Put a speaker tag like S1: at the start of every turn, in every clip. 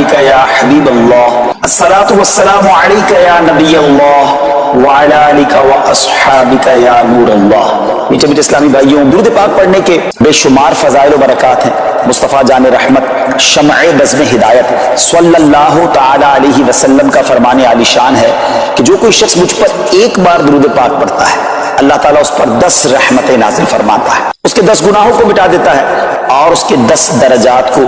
S1: बिका या हबीब अल्लाह, अस्सलातु वस्सलामु अलैका या नबी अल्लाह व अला आलिका व अस्हाबिका या नूर अल्लाह। मीठे मीठे इस्लामी भाइयों, दुरूद पाक पढ़ने के बेशुमार फजाइल व बरक़ात हैं। मुस्तफ़ा जान रहमत शमए बज़्म हिदायत सल्लल्लाहु तआला अलैहि वसल्लम का फरमाने आलिशान है कि जो कोई शख्स मुझ पर एक बार दुरूद पाक पढ़ता है, अल्लाह ताला उस पर 10 रहमतें नाज़िल फरमाता है, उसके 10 गुनाहों को मिटा देता है और उसके 10 दर्जात को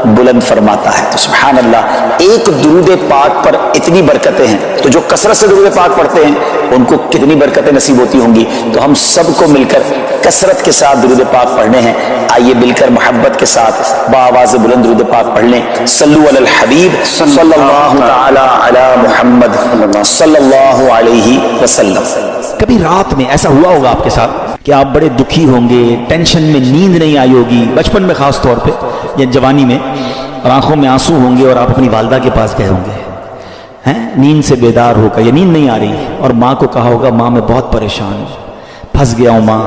S1: बुलंद फरमाता है। तो सुभान अल्लाह, एक दुरूद पाक पर इतनी बरकतें हैं, तो जो कसरत से दुरूद पाक पढ़ते हैं उनको कितनी बरकतें नसीब होती होंगी। तो हम सबको मिलकर कसरत के साथ दुरूद पाक पढ़ने हैं। आइए मिलकर मोहब्बत के साथ बाआवाज़ बुलंद दुरूद पाक पढ़ लें। सल्लु अलल हबीब सल्लल्लाहु तआला अला मुहम्मद सल्लल्लाहु अलैहि वसल्लम।
S2: कभी रात में ऐसा हुआ होगा आपके साथ कि आप बड़े दुखी होंगे, टेंशन में, नींद नहीं आई होगी, बचपन में खास तौर पे या जवानी में, और आंखों में आंसू होंगे और आप अपनी वालदा के पास गए होंगे, हैं, नींद से बेदार होकर, या नींद नहीं आ रही, और माँ को कहा होगा माँ मैं बहुत परेशान हूँ, फंस गया हूँ माँ,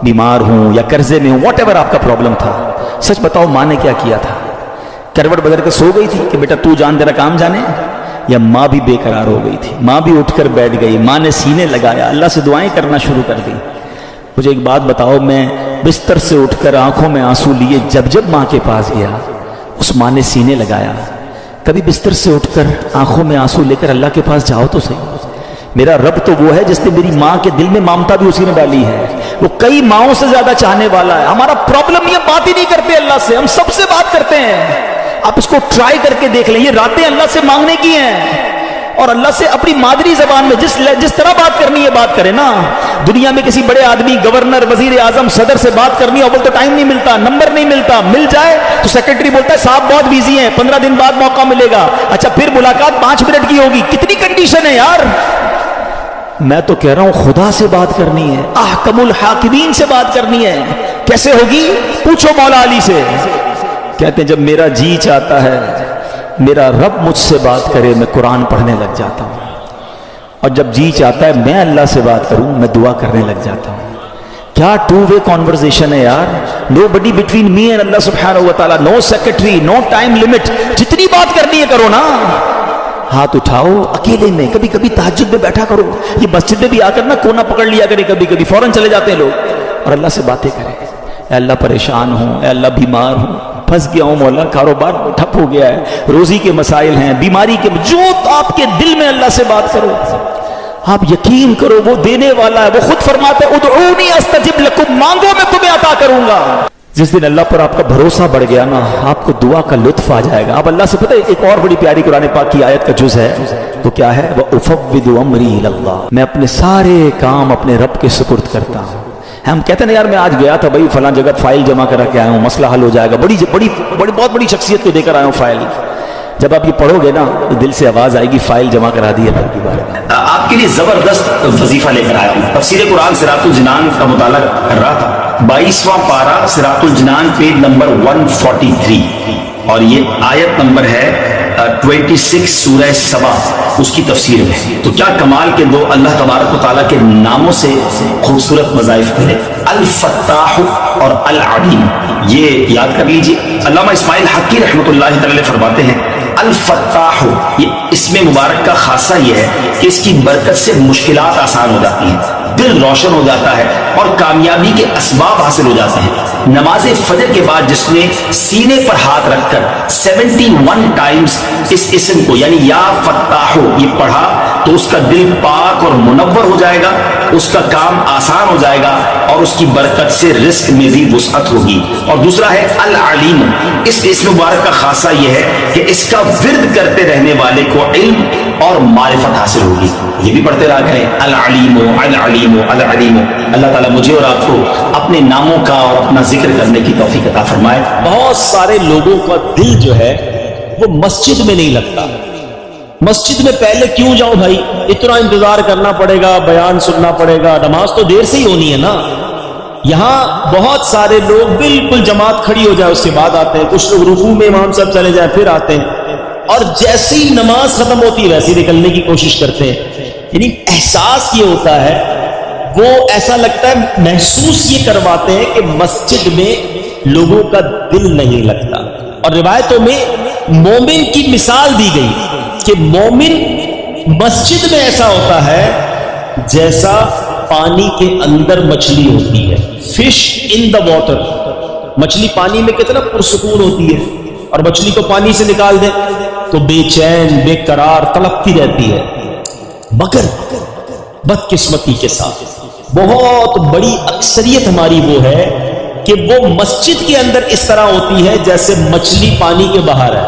S2: बीमार हूँ या कर्जे में हूँ, वॉट एवर आपका प्रॉब्लम था। सच बताओ माँ ने क्या किया था? करवट बदल कर सो गई थी कि बेटा तू जान तेरा काम जाने, या माँ भी बेकरार हो गई थी, माँ भी उठकर बैठ गई, माँ ने सीने लगाया, अल्लाह से दुआएं करना शुरू कर दी। मुझे एक बात बताओ, मैं बिस्तर से उठकर आंखों में आंसू लिए जब जब माँ के पास गया, उस माँ ने सीने लगाया। कभी बिस्तर से उठकर आंखों में आंसू लेकर अल्लाह के पास जाओ तो सही। मेरा रब तो वो है जिसने मेरी माँ के दिल में ममता भी उसी ने डाली है, वो कई माँओं से ज्यादा चाहने वाला है। हमारा प्रॉब्लम ये बात ही नहीं करते अल्लाह से, हम सबसे बात करते हैं। आप इसको ट्राई करके देख लें, ये रातें अल्लाह से मांगने की हैं, और अल्लाह से अपनी मादरी जबान में जिस तरह बात करनी है बात करें ना। दुनिया में किसी बड़े आदमी, गवर्नर, वजीर आजम, सदर से बात करनी है, तो टाइम नहीं मिलता, नंबर नहीं मिलता, मिल जाए तो सेक्रेटरी बोलता है साहब बहुत बिजी हैं, 15 दिन बाद मौका मिलेगा। अच्छा फिर मुलाकात 5 मिनट की होगी। कितनी कंडीशन है यार। मैं तो कह रहा हूं खुदा से बात करनी है, अहकमुल हाकिमीन से बात करनी है। कैसे होगी? पूछो मौला अली से। कहते हैं जब मेरा जी चाहता है मेरा रब मुझसे बात करे, मैं कुरान पढ़ने लग जाता हूँ, और जब जी चाहता है मैं अल्लाह से बात करूँ, मैं दुआ करने लग जाता हूँ। क्या 2 वे कॉन्वर्सेशन है यार। Nobody between me and Allah सुब्हानहू व तआला, no secretary, no time limit. जितनी बात करनी है करो ना, हाथ उठाओ अकेले में, कभी कभी तहज्जुद में बैठा करो। ये मस्जिद में भी आकर ना कोना पकड़ लिया करे, कभी कभी फौरन चले जाते हैं लोग, और अल्लाह से बातें करें। ऐ अल्लाह परेशान हूँ, ऐ अल्लाह बीमार हूँ, फंस गया हूँ मौला, कारोबार ठप हो गया है, रोजी के मसाइल हैं, बीमारी के, जो आपके दिल में अल्लाह से बात करो। आप यकीन करो वो देने वाला है, वो खुद फरमाता है उदऊनी अस्तजिब लकुम, मांगो मैं तुम्हें अता करूंगा। जिस दिन अल्लाह पर आपका भरोसा बढ़ गया ना, आपको दुआ का लुत्फ आ जाएगा। आप अल्लाह से, पता है एक और बड़ी प्यारी कुरान पाक की आयत का जुज है, तो क्या है? वह उफव्विदु अमरी इलल्लाह, मैं अपने सारे काम अपने रब के सुपुर्द करता हूँ। हम कहते हैं ना यार मैं आज गया था भाई फलां जगह, फाइल जमा करा के आया हूँ, मसला हल हो जाएगा, बहुत बड़ी शख्सियत को देकर आया हूँ फाइल। जब आप ये पढ़ोगे ना तो दिल से आवाज आएगी फाइल जमा करा दी अल्लाह की बारगाह।
S1: आपके लिए जबरदस्त वजीफा लेकर आया हूँ। तफसीर कुरान सिरातुल जिनान का मुताला कर रहा था, 22वां पारा सिरातुल जिनान पेज नंबर 143, और ये आयत नंबर है 26 सूरह सबा, उसकी तफसीर में। तो क्या कमाल के दो अल्लाह तबारक व तआला के नामों से खूबसूरत वज़ाइफ मिले, अल फत्ताह और अल अलीम। ये याद कर लीजिए। अल्लामा इस्माइल हक्की रहमतुल्लाहि तआला फरमाते हैं अल फत्ताह, ये इसमें मुबारक का खासा ये है कि इसकी बरकत से मुश्किलात आसान हो जाती हैं, दिल रोशन हो जाता है और कामयाबी के असबाब हासिल हो जाते हैं। नमाज फजर के बाद जिसने सीने पर हाथ रखकर 71 टाइम्स इस इस्म को यानी या फत्ताहो ये पढ़ा, तो उसका दिल पाक और मुनव्वर हो जाएगा, उसका काम आसान हो जाएगा और उसकी बरकत से रिस्क में भी वुसअत होगी। और दूसरा है अल अलीम, इस इस्म मुबारक का खासा यह है कि इसका विर्द करते रहने वाले को इल्म और मारिफत हासिल होगी। ये भी पढ़ते रहा करें अल अलीमो अल अलीमो अल अलीमो। अल्लाह ताला मुझे और आपको अपने नामों का और अपना जिक्र करने की तौफीक अता फरमाए।
S3: बहुत सारे लोगों का दिल जो है वो मस्जिद में नहीं लगता। मस्जिद में पहले क्यों जाऊं भाई, इतना इंतजार करना पड़ेगा, बयान सुनना पड़ेगा, नमाज तो देर से ही होनी है ना। यहाँ बहुत सारे लोग बिल्कुल जमात खड़ी हो जाए उसके बाद आते हैं, कुछ लोग रुकू में इमाम साहब चले जाए फिर आते हैं, और जैसे ही नमाज खत्म होती है वैसे ही निकलने की कोशिश करते हैं। यानी एहसास ये होता है, वो ऐसा लगता है, महसूस ये करवाते हैं कि मस्जिद में लोगों का दिल नहीं लगता। और रिवायतों में مومن کی مثال دی گئی کہ مومن مسجد میں ایسا ہوتا ہے جیسا پانی کے اندر مچھلی ہوتی ہے. Fish in the water. مچھلی پانی میں کتنا پرسکون ہوتی ہے, اور مچھلی کو پانی سے نکال دیں تو بے چین بے قرار تڑپتی رہتی ہے. مگر بدقسمتی کے ساتھ بہت بڑی اکثریت ہماری وہ ہے کہ وہ مسجد کے اندر اس طرح ہوتی ہے جیسے مچھلی پانی کے باہر ہے,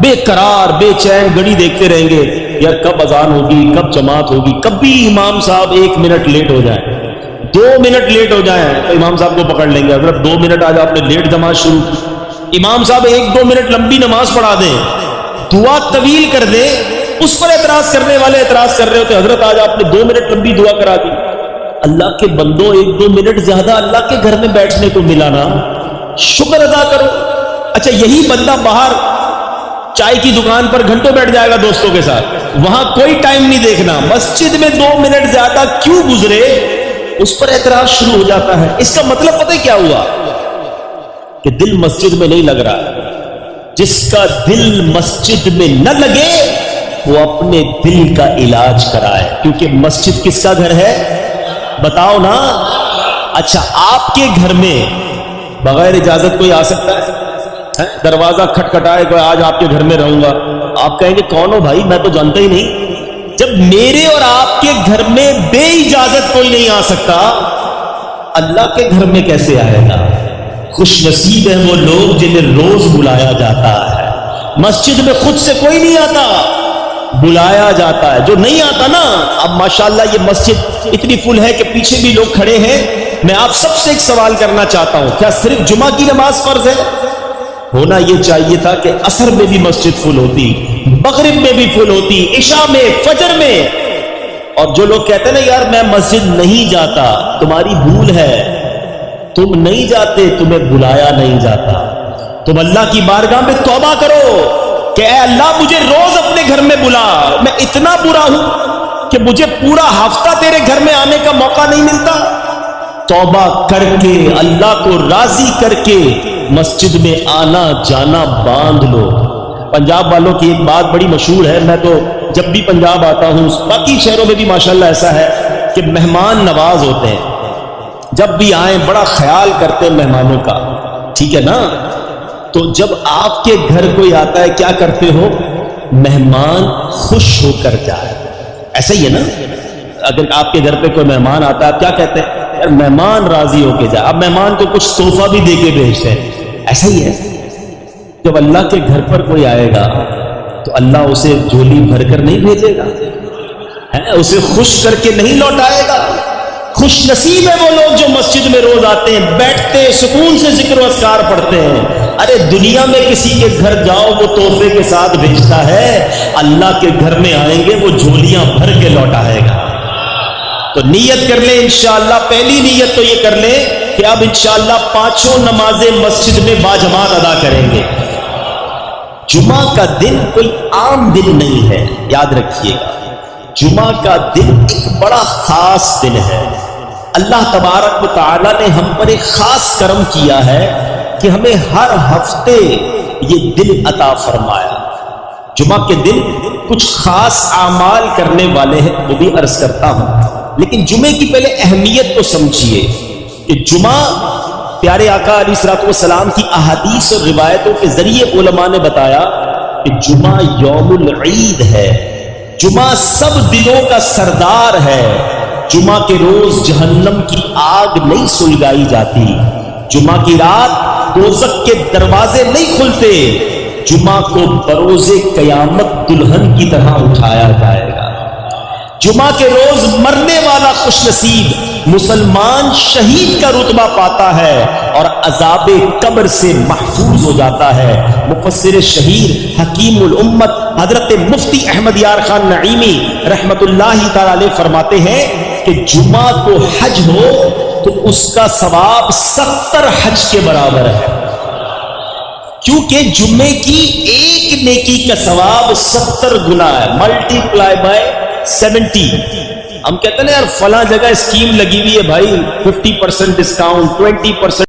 S3: بے قرار بے چین گھڑی دیکھتے رہیں گے یار کب اذان ہوگی, کب جماعت ہوگی. کبھی امام صاحب 1 منٹ لیٹ ہو جائیں, 2 منٹ لیٹ ہو جائیں تو امام صاحب کو پکڑ لیں گے, حضرت 2 منٹ آج آپ نے لیٹ جماعت شروع کی. امام صاحب 1-2 منٹ لمبی نماز پڑھا دیں, دعا طویل کر دیں, اس پر اعتراض کرنے والے اعتراض کر رہے ہوتے حضرت آج آپ نے 2 منٹ لمبی دعا کرا دی. اللہ کے بندوں 1-2 منٹ زیادہ اللہ کے گھر میں بیٹھنے کو ملا نا, شکر ادا کرو. اچھا یہی بندہ باہر چائے کی دکان پر گھنٹوں بیٹھ جائے گا دوستوں کے ساتھ, وہاں کوئی ٹائم نہیں دیکھنا, مسجد میں 2 منٹ زیادہ کیوں گزرے اس پر اعتراض شروع ہو جاتا ہے. اس کا مطلب پتہ کیا ہوا کہ دل مسجد میں نہیں لگ رہا. جس کا دل مسجد میں نہ لگے وہ اپنے دل کا علاج کرائے, کیونکہ مسجد کس کا گھر ہے بتاؤ نا. اچھا آپ کے گھر میں بغیر اجازت کوئی آ سکتا ہے؟ دروازہ کھٹکھٹائے کوئی آج آپ کے گھر میں رہوں گا, آپ کہیں گے کون ہو بھائی, میں تو جانتا ہی نہیں. جب میرے اور آپ کے گھر میں بے اجازت کوئی نہیں آ سکتا, اللہ کے گھر میں کیسے آئے گا؟ خوش نصیب ہیں وہ لوگ جنہیں روز بلایا جاتا ہے. مسجد میں خود سے کوئی نہیں آتا, بلایا جاتا ہے. جو نہیں آتا نا, اب ماشاءاللہ یہ مسجد اتنی فل ہے کہ پیچھے بھی لوگ کھڑے ہیں. میں آپ سب سے ایک سوال کرنا چاہتا ہوں, کیا صرف جمعہ کی نماز فرض ہے؟ ہونا یہ چاہیے تھا کہ عصر میں بھی مسجد فل ہوتی, مغرب میں بھی فل ہوتی, عشاء میں, فجر میں. اور جو لوگ کہتے ہیں نا یار میں مسجد نہیں جاتا, تمہاری بھول ہے. تم نہیں جاتے, تمہیں بلایا نہیں جاتا. تم اللہ کی بارگاہ میں توبہ کرو کہ اے اللہ مجھے روز اپنے گھر میں بلا, میں اتنا برا ہوں کہ مجھے پورا ہفتہ تیرے گھر میں آنے کا موقع نہیں ملتا. توبہ کر کے اللہ کو راضی کر کے مسجد میں آنا جانا باندھ لو. پنجاب والوں کی ایک بات بڑی مشہور ہے, میں تو جب بھی پنجاب آتا ہوں, باقی شہروں میں بھی ماشاءاللہ ایسا ہے کہ مہمان نواز ہوتے ہیں. جب بھی آئیں بڑا خیال کرتے ہیں مہمانوں کا, ٹھیک ہے نا. تو جب آپ کے گھر کوئی آتا ہے کیا کرتے ہو؟ مہمان خوش ہو کر جائے. ایسا ہی ہے نا, اگر آپ کے گھر پہ کوئی مہمان آتا ہے آپ کیا کہتے ہیں؟ یار مہمان راضی ہو کے جائے. اب مہمان کو کچھ تحفہ بھی دے کے بھیجتے ہیں. ایسا ہی ہے, جب اللہ کے گھر پر کوئی آئے گا تو اللہ اسے جھولی بھر کر نہیں بھیجے گا, اسے خوش کر کے نہیں لوٹائے گا. خوش نصیب ہے وہ لوگ جو مسجد میں روز آتے ہیں, بیٹھتے سکون سے ذکر و اذکار پڑھتے ہیں. ارے دنیا میں کسی کے گھر جاؤ وہ تحفے کے ساتھ بھیجتا ہے, اللہ کے گھر میں آئیں گے وہ جھولیاں بھر کے لوٹائے گا. تو نیت کر لیں انشاءاللہ. پہلی نیت تو یہ کر لیں کہ اب انشاءاللہ 5 نمازیں مسجد میں باجماعت ادا کریں گے. جمعہ کا دن کوئی عام دن نہیں ہے, یاد رکھیے گا. جمعہ کا دن ایک بڑا خاص دن ہے. اللہ تبارک و تعالی نے ہم پر ایک خاص کرم کیا ہے کہ ہمیں ہر ہفتے یہ دن عطا فرمایا. جمعہ کے دن کچھ خاص اعمال کرنے والے ہیں, وہ بھی عرض کرتا ہوں. لیکن جمعے کی پہلے اہمیت کو سمجھیے کہ جمعہ پیارے آقا علیہ الصلوۃ والسلام کی احادیث اور روایتوں کے ذریعے علماء نے بتایا کہ جمعہ یوم العید ہے. جمعہ سب دنوں کا سردار ہے. جمعہ کے روز جہنم کی آگ نہیں سلگائی جاتی. جمعہ کی رات دوزخ کے دروازے نہیں کھلتے. جمعہ کو بروز قیامت دلہن کی طرح اٹھایا جائے گا. جمعہ کے روز مرنے والا خوش نصیب مسلمان شہید کا رتبہ پاتا ہے اور عذاب قبر سے محفوظ ہو جاتا ہے. مفسر شہیر حکیم الامت حضرت مفتی احمد یار خان نعیمی رحمت اللہ تعالی علیہ فرماتے ہیں کہ جمعہ کو حج ہو تو اس کا ثواب 70 حج کے برابر ہے. کیونکہ جمعے کی ایک نیکی کا ثواب 70 گنا ہے, ملٹی پلائی بائی 70. ہم کہتے ہیں نا یار فلاں جگہ اسکیم لگی ہوئی ہے بھائی, 50% ڈسکاؤنٹ, 20%